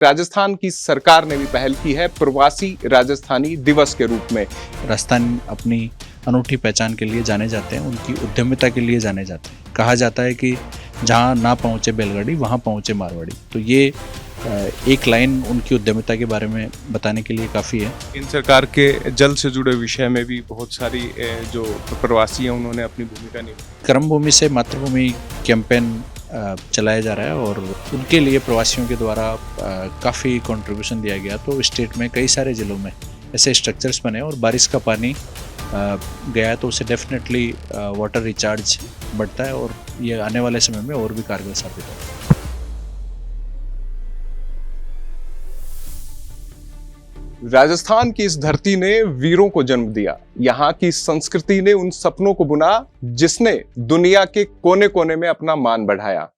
राजस्थान की सरकार ने भी पहल की है प्रवासी राजस्थानी दिवस के रूप में। राजस्थान अपनी अनूठी पहचान के लिए जाने जाते हैं, उनकी उद्यमिता के लिए जाने जाते हैं। कहा जाता है कि जहाँ ना पहुँचे बैलगाड़ी वहाँ पहुँचे मारवाड़ी। तो ये एक लाइन उनकी उद्यमिता के बारे में बताने के लिए काफ़ी है। इन सरकार के जल से जुड़े विषय में भी बहुत सारी जो प्रवासी हैं उन्होंने अपनी भूमिका निभाई। कर्मभूमि से मातृभूमि कैंपेन चलाया जा रहा है और उनके लिए प्रवासियों के द्वारा काफ़ी कंट्रीब्यूशन दिया गया। तो स्टेट में कई सारे ज़िलों में ऐसे स्ट्रक्चर्स बने और बारिश का पानी गया है तो उससे डेफिनेटली वाटर रिचार्ज बढ़ता है और ये आने वाले समय में और भी कारगर साबित होगा। राजस्थान की इस धरती ने वीरों को जन्म दिया। यहाँ की संस्कृति ने उन सपनों को बुना जिसने दुनिया के कोने कोने में अपना मान बढ़ाया।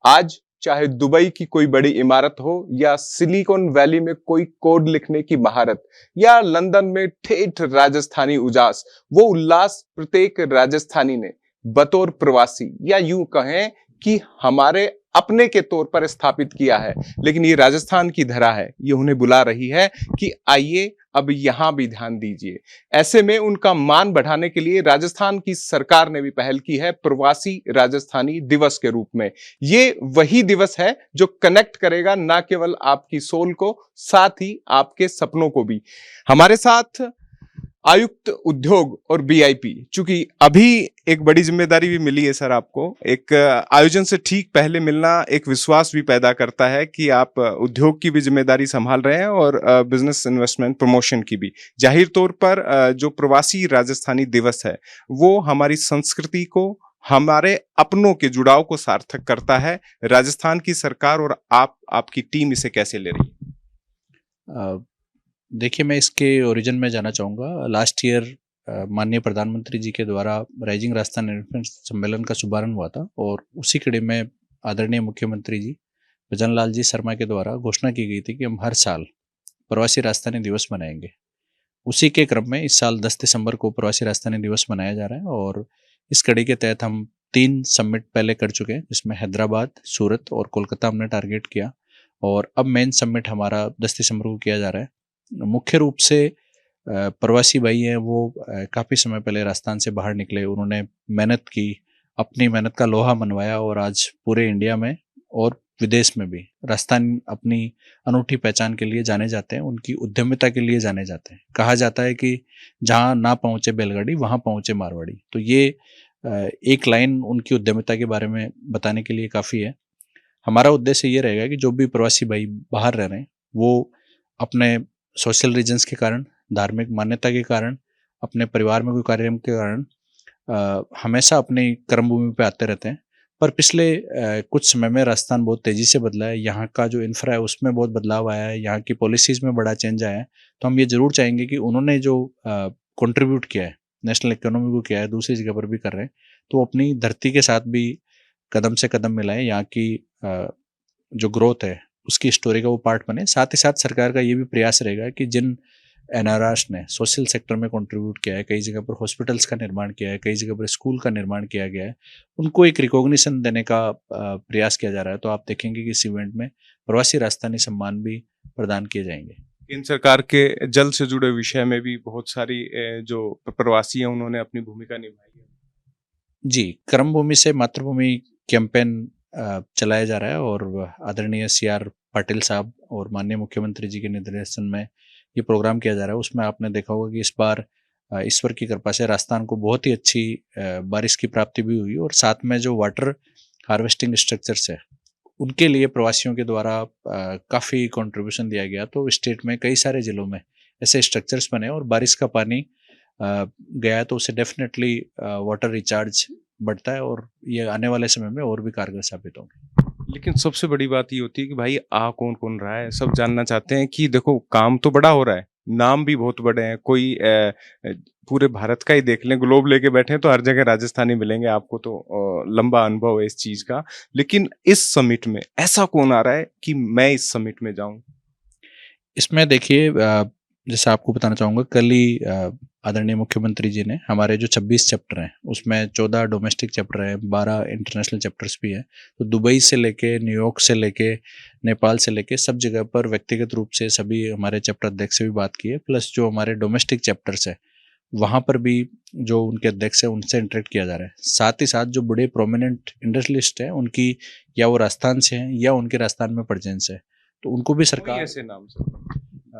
आज चाहे दुबई की कोई बड़ी इमारत हो या सिलिकॉन वैली में कोई कोड लिखने की महारत या लंदन में ठेठ राजस्थानी उजास, वो उल्लास प्रत्येक राजस्थानी ने बतौर प्रवासी या यूं कहें कि हमारे अपने के तौर पर स्थापित किया है। लेकिन ये राजस्थान की धरा है, ये उन्हें बुला रही है कि आइए अब यहां भी ध्यान दीजिए। ऐसे में उनका मान बढ़ाने के लिए राजस्थान की सरकार ने भी पहल की है प्रवासी राजस्थानी दिवस के रूप में। ये वही दिवस है जो कनेक्ट करेगा ना केवल आपकी सोल को, साथ ही आपके सपनों को भी। हमारे साथ आयुक्त उद्योग और बीआईपी, चूंकि अभी एक बड़ी जिम्मेदारी भी मिली है सर आपको। एक आयोजन से ठीक पहले मिलना एक विश्वास भी पैदा करता है कि आप उद्योग की भी जिम्मेदारी संभाल रहे हैं और बिजनेस इन्वेस्टमेंट प्रमोशन की भी। जाहिर तौर पर जो प्रवासी राजस्थानी दिवस है वो हमारी संस्कृति को, हमारे अपनों के जुड़ाव को सार्थक करता है। राजस्थान की सरकार और आपकी टीम इसे कैसे ले रही है? देखिए, मैं इसके ओरिजिन में जाना चाहूँगा। लास्ट ईयर माननीय प्रधानमंत्री जी के द्वारा राइजिंग राजस्थान इन्वेस्टमेंट सम्मेलन का शुभारंभ हुआ था और उसी कड़ी में आदरणीय मुख्यमंत्री जी भजन लाल जी शर्मा के द्वारा घोषणा की गई थी कि हम हर साल प्रवासी राजस्थानी दिवस मनाएंगे। उसी के क्रम में इस साल 10 दिसंबर को प्रवासी राजस्थानी दिवस मनाया जा रहा है और इस कड़ी के तहत हम 3 समिट पहले कर चुके हैं, जिसमें हैदराबाद, सूरत और कोलकाता हमने टारगेट किया और अब मेन समिट हमारा 10 दिसंबर को किया जा रहा है। मुख्य रूप से प्रवासी भाई हैं वो काफ़ी समय पहले राजस्थान से बाहर निकले, उन्होंने मेहनत की, अपनी मेहनत का लोहा मनवाया और आज पूरे इंडिया में और विदेश में भी राजस्थान अपनी अनूठी पहचान के लिए जाने जाते हैं, उनकी उद्यमिता के लिए जाने जाते हैं। कहा जाता है कि जहाँ ना पहुँचे बैलगाड़ी वहाँ पहुँचे मारवाड़ी। तो ये एक लाइन उनकी उद्यमिता के बारे में बताने के लिए काफ़ी है। हमारा उद्देश्य ये रहेगा कि जो भी प्रवासी भाई बाहर रह रहे हैं वो अपने सोशल रीजन्स के कारण, धार्मिक मान्यता के कारण, अपने परिवार में कोई कार्यक्रम के कारण हमेशा अपनी कर्मभूमि पे आते रहते हैं। पर पिछले कुछ समय में राजस्थान बहुत तेज़ी से बदला है, यहाँ का जो इंफ्रा है उसमें बहुत बदलाव आया है, यहाँ की पॉलिसीज़ में बड़ा चेंज आया है। तो हम ये ज़रूर चाहेंगे कि उन्होंने जो कंट्रीब्यूट किया है, नेशनल इकोनॉमी को किया है, दूसरी जगह पर भी कर रहे हैं, तो अपनी धरती के साथ भी कदम से कदम मिलाएं, यहाँ की जो ग्रोथ है उसकी स्टोरी का वो पार्ट बने। साथ ही साथ सरकार का ये भी प्रयास रहेगा कि जिन एनआरआईज ने सोशल सेक्टर में कंट्रीब्यूट किया है, कई जगह पर हॉस्पिटल्स का निर्माण किया है, कई जगह पर स्कूल का निर्माण किया गया है, उनको एक रिकॉग्निशन देने का प्रयास किया जा रहा है। तो आप देखेंगे कि इस इवेंट में प्रवासी राजस्थानी सम्मान भी प्रदान किए जाएंगे। इन सरकार के जल से जुड़े विषय में भी बहुत सारी जो प्रवासी हैं उन्होंने अपनी भूमिका निभाई है। जी, कर्मभूमि से मातृभूमि कैंपेन चलाया जा रहा है और आदरणीय CR पाटिल साहब और माननीय मुख्यमंत्री जी के निर्देशन में ये प्रोग्राम किया जा रहा है। उसमें आपने देखा होगा कि इस बार ईश्वर की कृपा से राजस्थान को बहुत ही अच्छी बारिश की प्राप्ति भी हुई और साथ में जो वाटर हार्वेस्टिंग स्ट्रक्चर्स है उनके लिए प्रवासियों के द्वारा काफ़ी कंट्रीब्यूशन दिया गया। तो स्टेट में कई सारे ज़िलों में ऐसे स्ट्रक्चर्स बने और बारिश का पानी गया है तो उससे डेफिनेटली वाटर रिचार्ज बढ़ता है और ये आने वाले समय में और भी कारगर साबित होंगे। लेकिन सबसे बड़ी बात ये होती है कि भाई कौन कौन रहा है, सब जानना चाहते हैं कि देखो काम तो बड़ा हो रहा है, नाम भी बहुत बड़े हैं। कोई पूरे भारत का ही देख लें, ग्लोब लेके बैठे तो हर जगह राजस्थानी मिलेंगे आपको, तो लंबा अनुभव है इस चीज का। लेकिन इस समिट में ऐसा कौन आ रहा है कि मैं इस समिट में जाऊं? इसमें देखिए, जैसे आपको बताना चाहूँगा, कल ही आदरणीय मुख्यमंत्री जी ने हमारे जो 26 चैप्टर हैं उसमें 14 डोमेस्टिक चैप्टर हैं, 12 इंटरनेशनल चैप्टर्स भी हैं। तो दुबई से लेके, न्यूयॉर्क से लेके, नेपाल से लेके सब जगह पर व्यक्तिगत रूप से सभी हमारे चैप्टर अध्यक्ष से भी बात की है, प्लस जो हमारे डोमेस्टिक चैप्टर्स है वहाँ पर भी जो उनके अध्यक्ष है उनसे इंटरेक्ट किया जा रहा है। साथ ही साथ जो बड़े प्रोमिनेंट इंडस्ट्रियलिस्ट हैं उनकी, या वो राजस्थान से हैं या उनके राजस्थान में प्रेजेंस है, तो उनको भी सरकार ऐसे नाम से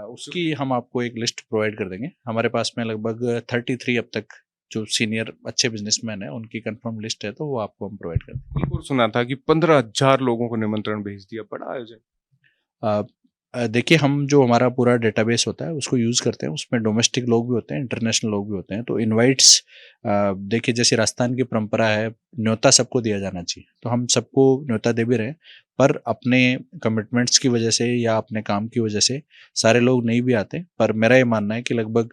उसकी हम आपको एक लिस्ट प्रोवाइड कर देंगे। हमारे पास में लगभग 33 अब तक जो सीनियर अच्छे बिजनेसमैन है उनकी कंफर्म लिस्ट है, तो वो आपको हम प्रोवाइड कर देंगे। एक और सुना था कि 15,000 लोगों को निमंत्रण भेज दिया, बड़ा आयोजन। देखिए, हम जो हमारा पूरा डेटाबेस होता है उसको यूज़ करते हैं, उसमें डोमेस्टिक लोग भी होते हैं, इंटरनेशनल लोग भी होते हैं। तो इनवाइट्स, देखिए जैसे राजस्थान की परंपरा है न्योता सबको दिया जाना चाहिए, तो हम सबको न्योता दे भी रहे हैं, पर अपने कमिटमेंट्स की वजह से या अपने काम की वजह से सारे लोग नहीं भी आते। पर मेरा ये मानना है कि लगभग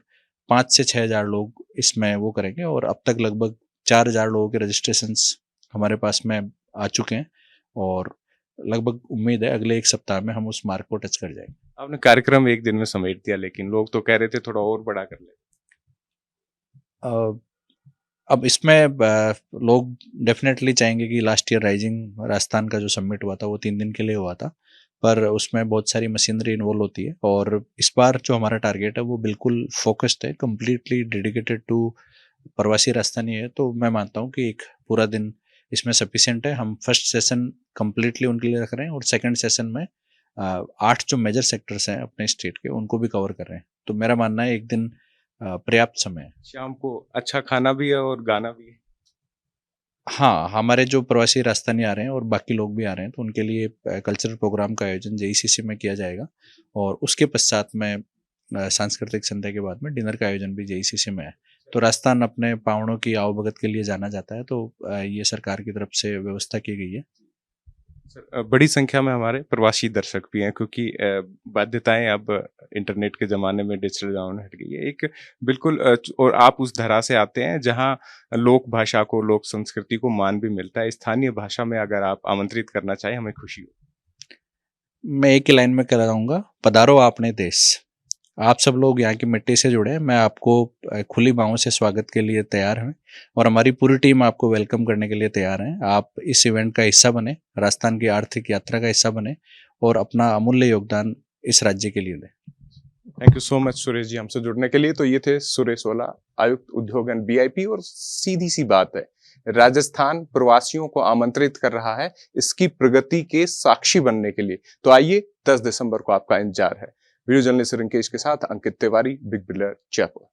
5 से 6 हज़ार लोग इसमें वो करेंगे, और अब तक लगभग 4,000 लोगों के रजिस्ट्रेशंस हमारे पास में आ चुके हैं, और लगभग उम्मीद है अगले 1 सप्ताह में हम उस मार्क को टच कर जाएंगे। आपने कार्यक्रम एक दिन में समेट दिया, लेकिन लोग तो कह रहे थे थोड़ा और बड़ा कर ले। अब इसमें लोग डेफिनेटली चाहेंगे कि लास्ट ईयर राइजिंग राजस्थान का जो समिट हुआ था वो 3 दिन के लिए हुआ था, पर उसमें बहुत सारी मशीनरी इन्वॉल्व होती है, और इस बार जो हमारा टारगेट है वो बिल्कुल फोकस्ड है, कम्प्लीटली डेडिकेटेड टू प्रवासी राजस्थानी है। तो मैं मानता हूँ कि एक पूरा दिन इसमें सफिशिएंट है। हम फर्स्ट सेशन कम्प्लीटली उनके लिए रख रहे हैं, और सेकेंड सेशन में 8 जो मेजर सेक्टर्स हैं अपने स्टेट के उनको भी कवर कर रहे हैं। तो मेरा मानना है एक दिन पर्याप्त समय है। शाम को अच्छा खाना भी है और गाना भी है। हाँ, हमारे जो प्रवासी राजस्थानी आ रहे हैं और बाकी लोग भी आ रहे हैं, तो उनके लिए कल्चरल प्रोग्राम का आयोजन जेईसीसी में किया जाएगा, और उसके पश्चात में सांस्कृतिक संध्या के बाद में डिनर का आयोजन भी जेईसीसी में है। तो राजस्थान अपने पावनों की आवभगत के लिए जाना जाता है, तो ये सरकार की तरफ से व्यवस्था की गई है। सर, बड़ी संख्या में हमारे प्रवासी दर्शक भी हैं, क्योंकि बाध्यताएं अब इंटरनेट के ज़माने में डिजिटल ज़माने हट गई है एक बिल्कुल। और आप उस धरा से आते हैं जहां लोक भाषा को, लोक संस्कृति को मान भी मिलता है। स्थानीय भाषा में अगर आप आमंत्रित करना चाहें, हमें खुशी हो। मैं एक ही लाइन में कह रहा हूँगा, पधारो आपने देश। आप सब लोग यहाँ की मिट्टी से जुड़े हैं, मैं आपको खुली बाहों से स्वागत के लिए तैयार हूँ, और हमारी पूरी टीम आपको वेलकम करने के लिए तैयार है। आप इस इवेंट का हिस्सा बने, राजस्थान की आर्थिक यात्रा का हिस्सा बने, और अपना अमूल्य योगदान इस राज्य के लिए दें। Thank you so much Suresh ji, हमसे जुड़ने के लिए। तो ये थे सुरेश ओला, आयुक्त उद्योग एंड बीआईपी। और सीधी सी बात है, राजस्थान प्रवासियों को आमंत्रित कर रहा है इसकी प्रगति के साक्षी बनने के लिए। तो आइए, 10 दिसंबर को आपका इंतजार है। वीडियो जर्नलिस्ट रिंकेश के साथ अंकित तिवारी, बिग बिल्डर, जयपुर।